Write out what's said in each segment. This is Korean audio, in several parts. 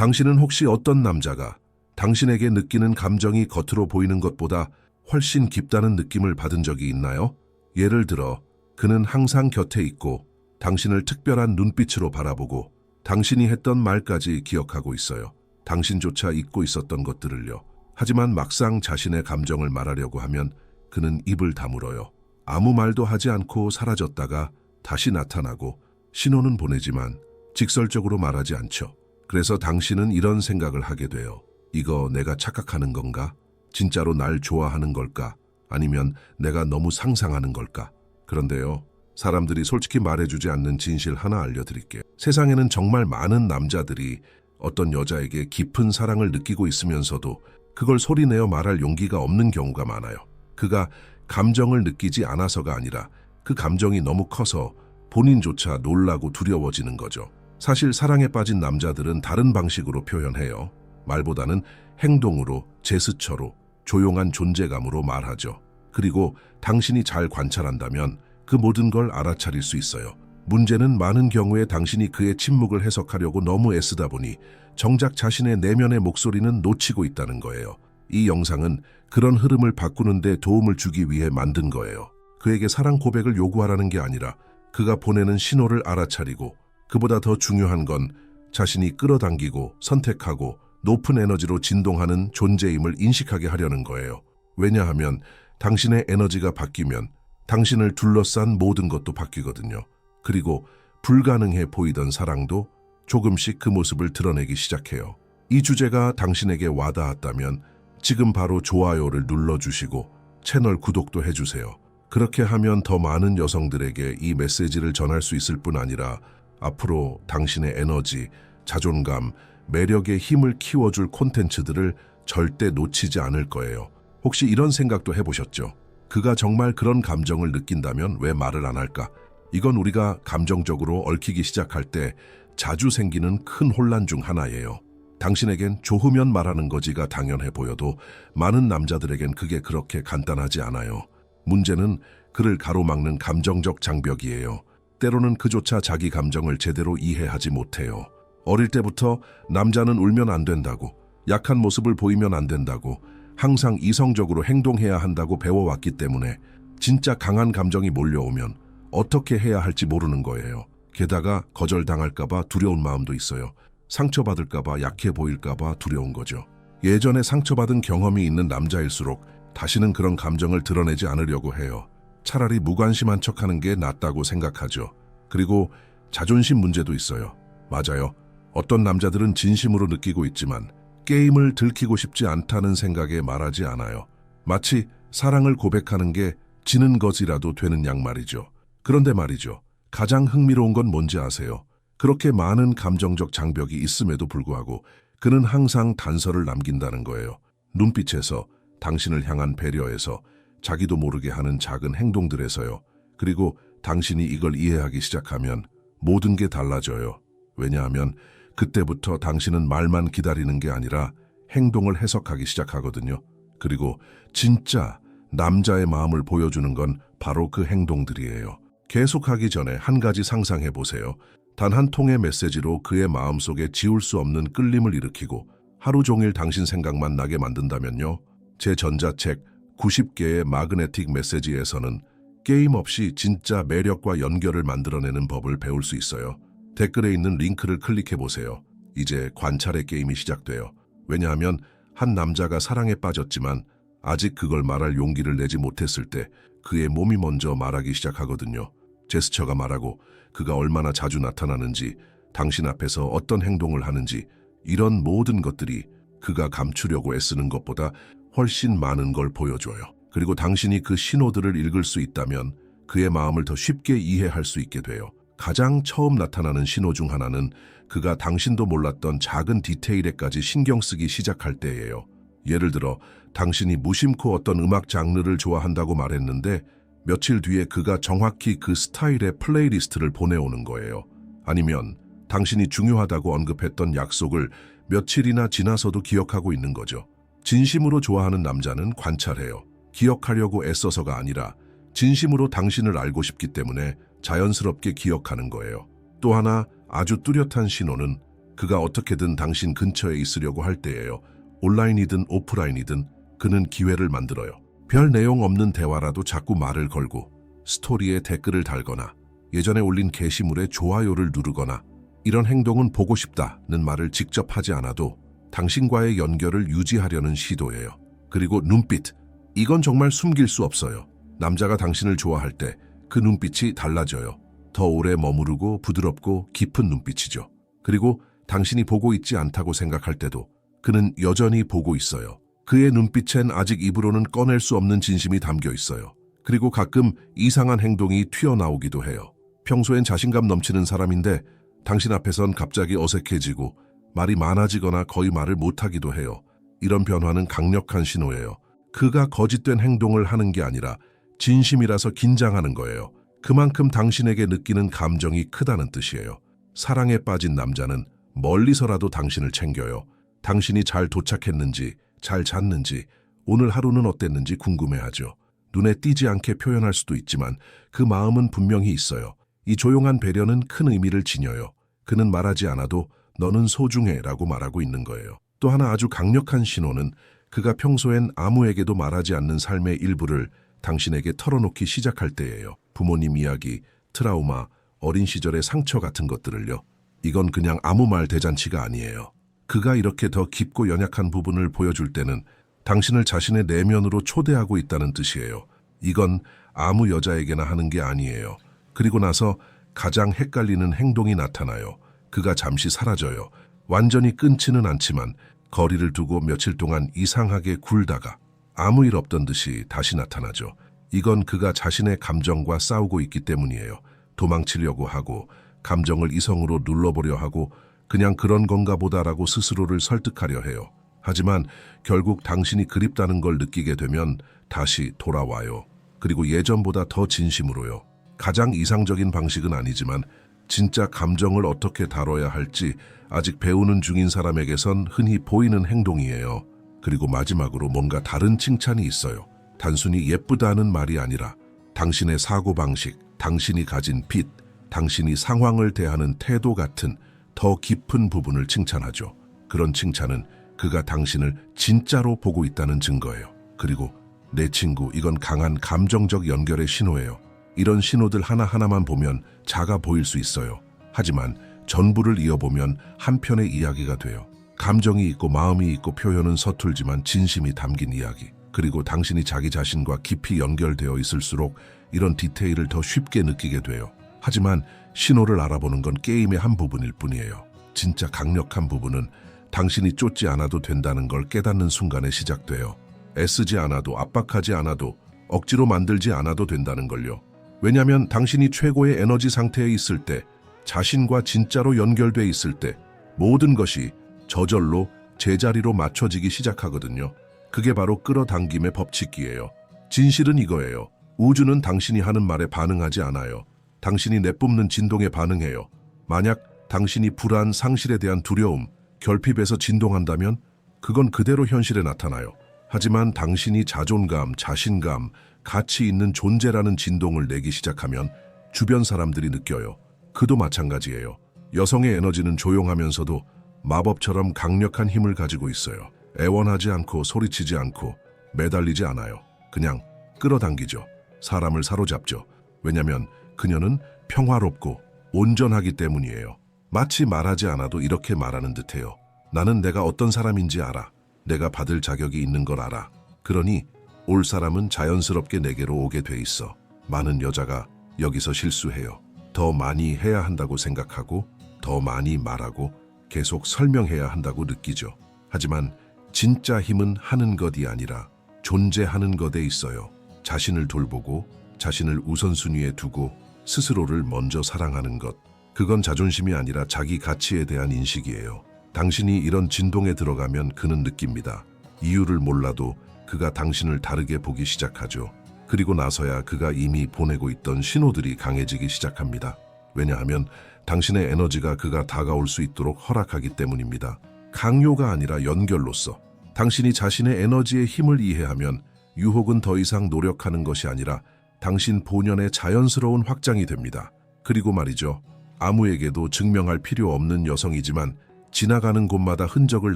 당신은 혹시 어떤 남자가 당신에게 느끼는 감정이 겉으로 보이는 것보다 훨씬 깊다는 느낌을 받은 적이 있나요? 예를 들어 그는 항상 곁에 있고 당신을 특별한 눈빛으로 바라보고 당신이 했던 말까지 기억하고 있어요. 당신조차 잊고 있었던 것들을요. 하지만 막상 자신의 감정을 말하려고 하면 그는 입을 다물어요. 아무 말도 하지 않고 사라졌다가 다시 나타나고 신호는 보내지만 직설적으로 말하지 않죠. 그래서 당신은 이런 생각을 하게 돼요. 이거 내가 착각하는 건가? 진짜로 날 좋아하는 걸까? 아니면 내가 너무 상상하는 걸까? 그런데요, 사람들이 솔직히 말해주지 않는 진실 하나 알려드릴게요. 세상에는 정말 많은 남자들이 어떤 여자에게 깊은 사랑을 느끼고 있으면서도 그걸 소리내어 말할 용기가 없는 경우가 많아요. 그가 감정을 느끼지 않아서가 아니라 그 감정이 너무 커서 본인조차 놀라고 두려워지는 거죠. 사실 사랑에 빠진 남자들은 다른 방식으로 표현해요. 말보다는 행동으로, 제스처로, 조용한 존재감으로 말하죠. 그리고 당신이 잘 관찰한다면 그 모든 걸 알아차릴 수 있어요. 문제는 많은 경우에 당신이 그의 침묵을 해석하려고 너무 애쓰다 보니 정작 자신의 내면의 목소리는 놓치고 있다는 거예요. 이 영상은 그런 흐름을 바꾸는 데 도움을 주기 위해 만든 거예요. 그에게 사랑 고백을 요구하라는 게 아니라 그가 보내는 신호를 알아차리고, 그보다 더 중요한 건 자신이 끌어당기고 선택하고 높은 에너지로 진동하는 존재임을 인식하게 하려는 거예요. 왜냐하면 당신의 에너지가 바뀌면 당신을 둘러싼 모든 것도 바뀌거든요. 그리고 불가능해 보이던 사랑도 조금씩 그 모습을 드러내기 시작해요. 이 주제가 당신에게 와닿았다면 지금 바로 좋아요를 눌러주시고 채널 구독도 해주세요. 그렇게 하면 더 많은 여성들에게 이 메시지를 전할 수 있을 뿐 아니라 앞으로 당신의 에너지, 자존감, 매력의 힘을 키워줄 콘텐츠들을 절대 놓치지 않을 거예요. 혹시 이런 생각도 해보셨죠? 그가 정말 그런 감정을 느낀다면 왜 말을 안 할까? 이건 우리가 감정적으로 얽히기 시작할 때 자주 생기는 큰 혼란 중 하나예요. 당신에겐 좋으면 말하는 거지가 당연해 보여도 많은 남자들에겐 그게 그렇게 간단하지 않아요. 문제는 그를 가로막는 감정적 장벽이에요. 때로는 그조차 자기 감정을 제대로 이해하지 못해요. 어릴 때부터 남자는 울면 안 된다고, 약한 모습을 보이면 안 된다고, 항상 이성적으로 행동해야 한다고 배워왔기 때문에 진짜 강한 감정이 몰려오면 어떻게 해야 할지 모르는 거예요. 게다가 거절당할까봐 두려운 마음도 있어요. 상처받을까봐, 약해 보일까봐 두려운 거죠. 예전에 상처받은 경험이 있는 남자일수록 다시는 그런 감정을 드러내지 않으려고 해요. 차라리 무관심한 척하는 게 낫다고 생각하죠. 그리고 자존심 문제도 있어요. 맞아요. 어떤 남자들은 진심으로 느끼고 있지만 게임을 들키고 싶지 않다는 생각에 말하지 않아요. 마치 사랑을 고백하는 게 지는 것이라도 되는 양 말이죠. 그런데 말이죠. 가장 흥미로운 건 뭔지 아세요? 그렇게 많은 감정적 장벽이 있음에도 불구하고 그는 항상 단서를 남긴다는 거예요. 눈빛에서, 당신을 향한 배려에서, 자기도 모르게 하는 작은 행동들에서요. 그리고 당신이 이걸 이해하기 시작하면 모든 게 달라져요. 왜냐하면 그때부터 당신은 말만 기다리는 게 아니라 행동을 해석하기 시작하거든요. 그리고 진짜 남자의 마음을 보여주는 건 바로 그 행동들이에요. 계속하기 전에 한 가지 상상해 보세요. 단 한 통의 메시지로 그의 마음속에 지울 수 없는 끌림을 일으키고 하루 종일 당신 생각만 나게 만든다면요. 제 전자책 90개의 마그네틱 메시지에서는 게임 없이 진짜 매력과 연결을 만들어내는 법을 배울 수 있어요. 댓글에 있는 링크를 클릭해 보세요. 이제 관찰의 게임이 시작돼요. 왜냐하면 한 남자가 사랑에 빠졌지만 아직 그걸 말할 용기를 내지 못했을 때 그의 몸이 먼저 말하기 시작하거든요. 제스처가 말하고, 그가 얼마나 자주 나타나는지, 당신 앞에서 어떤 행동을 하는지, 이런 모든 것들이 그가 감추려고 애쓰는 것보다 훨씬 많은 걸 보여줘요. 그리고 당신이 그 신호들을 읽을 수 있다면 그의 마음을 더 쉽게 이해할 수 있게 돼요. 가장 처음 나타나는 신호 중 하나는 그가 당신도 몰랐던 작은 디테일에까지 신경 쓰기 시작할 때예요. 예를 들어 당신이 무심코 어떤 음악 장르를 좋아한다고 말했는데 며칠 뒤에 그가 정확히 그 스타일의 플레이리스트를 보내오는 거예요. 아니면 당신이 중요하다고 언급했던 약속을 며칠이나 지나서도 기억하고 있는 거죠. 진심으로 좋아하는 남자는 관찰해요. 기억하려고 애써서가 아니라 진심으로 당신을 알고 싶기 때문에 자연스럽게 기억하는 거예요. 또 하나 아주 뚜렷한 신호는 그가 어떻게든 당신 근처에 있으려고 할 때예요. 온라인이든 오프라인이든 그는 기회를 만들어요. 별 내용 없는 대화라도 자꾸 말을 걸고 스토리에 댓글을 달거나 예전에 올린 게시물에 좋아요를 누르거나 이런 행동은 보고 싶다는 말을 직접 하지 않아도 당신과의 연결을 유지하려는 시도예요. 그리고 눈빛, 이건 정말 숨길 수 없어요. 남자가 당신을 좋아할 때 그 눈빛이 달라져요. 더 오래 머무르고 부드럽고 깊은 눈빛이죠. 그리고 당신이 보고 있지 않다고 생각할 때도 그는 여전히 보고 있어요. 그의 눈빛엔 아직 입으로는 꺼낼 수 없는 진심이 담겨 있어요. 그리고 가끔 이상한 행동이 튀어나오기도 해요. 평소엔 자신감 넘치는 사람인데 당신 앞에선 갑자기 어색해지고 말이 많아지거나 거의 말을 못하기도 해요. 이런 변화는 강력한 신호예요. 그가 거짓된 행동을 하는 게 아니라 진심이라서 긴장하는 거예요. 그만큼 당신에게 느끼는 감정이 크다는 뜻이에요. 사랑에 빠진 남자는 멀리서라도 당신을 챙겨요. 당신이 잘 도착했는지, 잘 잤는지, 오늘 하루는 어땠는지 궁금해하죠. 눈에 띄지 않게 표현할 수도 있지만 그 마음은 분명히 있어요. 이 조용한 배려는 큰 의미를 지녀요. 그는 말하지 않아도 너는 소중해 라고 말하고 있는 거예요. 또 하나 아주 강력한 신호는 그가 평소엔 아무에게도 말하지 않는 삶의 일부를 당신에게 털어놓기 시작할 때예요. 부모님 이야기, 트라우마, 어린 시절의 상처 같은 것들을요. 이건 그냥 아무 말 대잔치가 아니에요. 그가 이렇게 더 깊고 연약한 부분을 보여줄 때는 당신을 자신의 내면으로 초대하고 있다는 뜻이에요. 이건 아무 여자에게나 하는 게 아니에요. 그리고 나서 가장 헷갈리는 행동이 나타나요. 그가 잠시 사라져요. 완전히 끊지는 않지만 거리를 두고 며칠 동안 이상하게 굴다가 아무 일 없던 듯이 다시 나타나죠. 이건 그가 자신의 감정과 싸우고 있기 때문이에요. 도망치려고 하고 감정을 이성으로 눌러보려 하고 그냥 그런 건가 보다라고 스스로를 설득하려 해요. 하지만 결국 당신이 그립다는 걸 느끼게 되면 다시 돌아와요. 그리고 예전보다 더 진심으로요. 가장 이상적인 방식은 아니지만 진짜 감정을 어떻게 다뤄야 할지 아직 배우는 중인 사람에게선 흔히 보이는 행동이에요. 그리고 마지막으로 뭔가 다른 칭찬이 있어요. 단순히 예쁘다는 말이 아니라 당신의 사고방식, 당신이 가진 빛, 당신이 상황을 대하는 태도 같은 더 깊은 부분을 칭찬하죠. 그런 칭찬은 그가 당신을 진짜로 보고 있다는 증거예요. 그리고 내 친구, 이건 강한 감정적 연결의 신호예요. 이런 신호들 하나하나만 보면 작아 보일 수 있어요. 하지만 전부를 이어보면 한 편의 이야기가 돼요. 감정이 있고 마음이 있고 표현은 서툴지만 진심이 담긴 이야기. 그리고 당신이 자기 자신과 깊이 연결되어 있을수록 이런 디테일을 더 쉽게 느끼게 돼요. 하지만 신호를 알아보는 건 게임의 한 부분일 뿐이에요. 진짜 강력한 부분은 당신이 쫓지 않아도 된다는 걸 깨닫는 순간에 시작돼요. 애쓰지 않아도, 압박하지 않아도, 억지로 만들지 않아도 된다는 걸요. 왜냐하면 당신이 최고의 에너지 상태에 있을 때, 자신과 진짜로 연결돼 있을 때 모든 것이 저절로 제자리로 맞춰지기 시작하거든요. 그게 바로 끌어당김의 법칙이에요. 진실은 이거예요. 우주는 당신이 하는 말에 반응하지 않아요. 당신이 내뿜는 진동에 반응해요. 만약 당신이 불안, 상실에 대한 두려움, 결핍에서 진동한다면 그건 그대로 현실에 나타나요. 하지만 당신이 자존감, 자신감, 가치 있는 존재라는 진동을 내기 시작하면 주변 사람들이 느껴요. 그도 마찬가지예요. 여성의 에너지는 조용하면서도 마법처럼 강력한 힘을 가지고 있어요. 애원하지 않고 소리치지 않고 매달리지 않아요. 그냥 끌어당기죠. 사람을 사로잡죠. 왜냐면 그녀는 평화롭고 온전하기 때문이에요. 마치 말하지 않아도 이렇게 말하는 듯해요. 나는 내가 어떤 사람인지 알아. 내가 받을 자격이 있는 걸 알아. 그러니 올 사람은 자연스럽게 내게로 오게 돼 있어. 많은 여자가 여기서 실수해요. 더 많이 해야 한다고 생각하고 더 많이 말하고 계속 설명해야 한다고 느끼죠. 하지만 진짜 힘은 하는 것이 아니라 존재하는 것에 있어요. 자신을 돌보고 자신을 우선순위에 두고 스스로를 먼저 사랑하는 것. 그건 자존심이 아니라 자기 가치에 대한 인식이에요. 당신이 이런 진동에 들어가면 그는 느낍니다. 이유를 몰라도 그가 당신을 다르게 보기 시작하죠. 그리고 나서야 그가 이미 보내고 있던 신호들이 강해지기 시작합니다. 왜냐하면 당신의 에너지가 그가 다가올 수 있도록 허락하기 때문입니다. 강요가 아니라 연결로서 당신이 자신의 에너지의 힘을 이해하면 유혹은 더 이상 노력하는 것이 아니라 당신 본연의 자연스러운 확장이 됩니다. 그리고 말이죠. 아무에게도 증명할 필요 없는 여성이지만 지나가는 곳마다 흔적을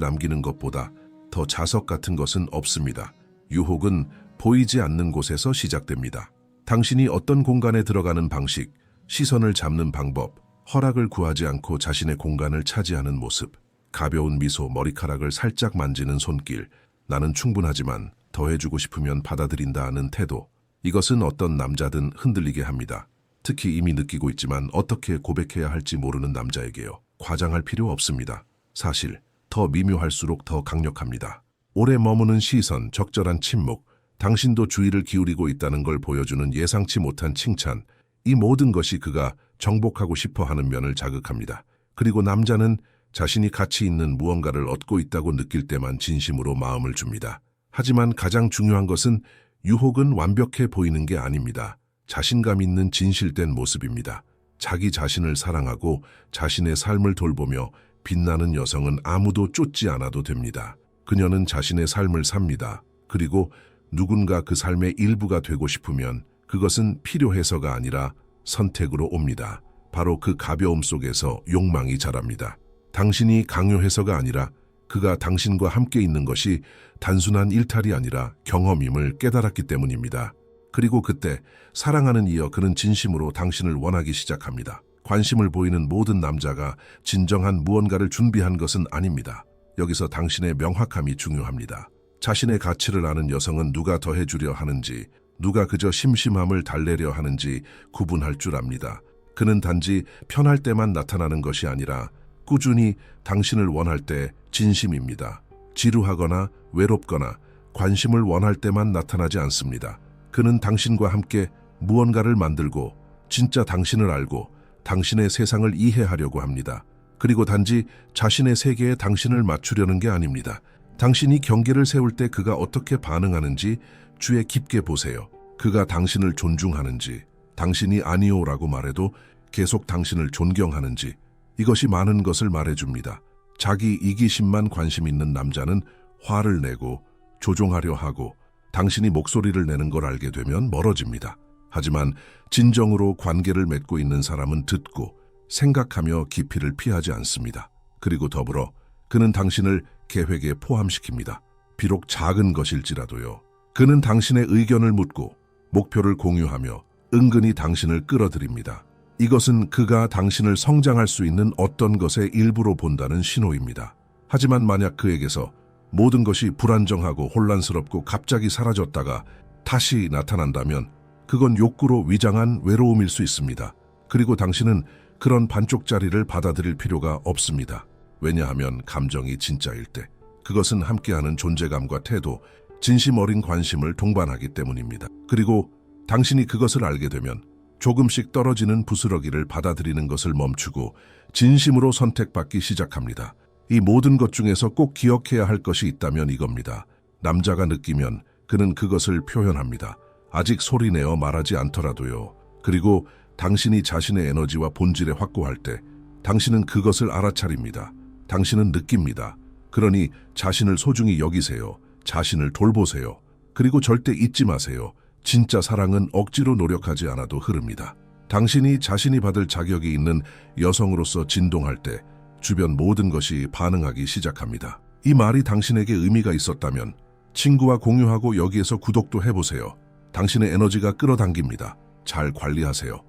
남기는 것보다 더 자석 같은 것은 없습니다. 유혹은 보이지 않는 곳에서 시작됩니다. 당신이 어떤 공간에 들어가는 방식, 시선을 잡는 방법, 허락을 구하지 않고 자신의 공간을 차지하는 모습, 가벼운 미소, 머리카락을 살짝 만지는 손길, 나는 충분하지만 더 해주고 싶으면 받아들인다 하는 태도, 이것은 어떤 남자든 흔들리게 합니다. 특히 이미 느끼고 있지만 어떻게 고백해야 할지 모르는 남자에게요. 과장할 필요 없습니다. 사실 더 미묘할수록 더 강력합니다. 오래 머무는 시선, 적절한 침묵, 당신도 주의를 기울이고 있다는 걸 보여주는 예상치 못한 칭찬, 이 모든 것이 그가 정복하고 싶어 하는 면을 자극합니다. 그리고 남자는 자신이 가치 있는 무언가를 얻고 있다고 느낄 때만 진심으로 마음을 줍니다. 하지만 가장 중요한 것은 유혹은 완벽해 보이는 게 아닙니다. 자신감 있는 진실된 모습입니다. 자기 자신을 사랑하고 자신의 삶을 돌보며 빛나는 여성은 아무도 쫓지 않아도 됩니다. 그녀는 자신의 삶을 삽니다. 그리고 누군가 그 삶의 일부가 되고 싶으면 그것은 필요해서가 아니라 선택으로 옵니다. 바로 그 가벼움 속에서 욕망이 자랍니다. 당신이 강요해서가 아니라 그가 당신과 함께 있는 것이 단순한 일탈이 아니라 경험임을 깨달았기 때문입니다. 그리고 그때 사랑하는 이여 그는 진심으로 당신을 원하기 시작합니다. 관심을 보이는 모든 남자가 진정한 무언가를 준비한 것은 아닙니다. 여기서 당신의 명확함이 중요합니다. 자신의 가치를 아는 여성은 누가 더해주려 하는지, 누가 그저 심심함을 달래려 하는지 구분할 줄 압니다. 그는 단지 편할 때만 나타나는 것이 아니라 꾸준히 당신을 원할 때 진심입니다. 지루하거나 외롭거나 관심을 원할 때만 나타나지 않습니다. 그는 당신과 함께 무언가를 만들고 진짜 당신을 알고 당신의 세상을 이해하려고 합니다. 그리고 단지 자신의 세계에 당신을 맞추려는 게 아닙니다. 당신이 경계를 세울 때 그가 어떻게 반응하는지 주의 깊게 보세요. 그가 당신을 존중하는지, 당신이 아니오라고 말해도 계속 당신을 존경하는지, 이것이 많은 것을 말해줍니다. 자기 이기심만 관심 있는 남자는 화를 내고 조종하려 하고 당신이 목소리를 내는 걸 알게 되면 멀어집니다. 하지만 진정으로 관계를 맺고 있는 사람은 듣고 생각하며 깊이를 피하지 않습니다. 그리고 더불어 그는 당신을 계획에 포함시킵니다. 비록 작은 것일지라도요. 그는 당신의 의견을 묻고 목표를 공유하며 은근히 당신을 끌어들입니다. 이것은 그가 당신을 성장할 수 있는 어떤 것의 일부로 본다는 신호입니다. 하지만 만약 그에게서 모든 것이 불안정하고 혼란스럽고 갑자기 사라졌다가 다시 나타난다면 그건 욕구로 위장한 외로움일 수 있습니다. 그리고 당신은 그런 반쪽짜리를 받아들일 필요가 없습니다. 왜냐하면 감정이 진짜일 때 그것은 함께하는 존재감과 태도, 진심 어린 관심을 동반하기 때문입니다. 그리고 당신이 그것을 알게 되면 조금씩 떨어지는 부스러기를 받아들이는 것을 멈추고 진심으로 선택받기 시작합니다. 이 모든 것 중에서 꼭 기억해야 할 것이 있다면 이겁니다. 남자가 느끼면 그는 그것을 표현합니다. 아직 소리내어 말하지 않더라도요. 그리고 당신이 자신의 에너지와 본질에 확고할 때 당신은 그것을 알아차립니다. 당신은 느낍니다. 그러니 자신을 소중히 여기세요. 자신을 돌보세요. 그리고 절대 잊지 마세요. 진짜 사랑은 억지로 노력하지 않아도 흐릅니다. 당신이 자신이 받을 자격이 있는 여성으로서 진동할 때 주변 모든 것이 반응하기 시작합니다. 이 말이 당신에게 의미가 있었다면 친구와 공유하고 여기에서 구독도 해보세요. 당신의 에너지가 끌어당깁니다. 잘 관리하세요.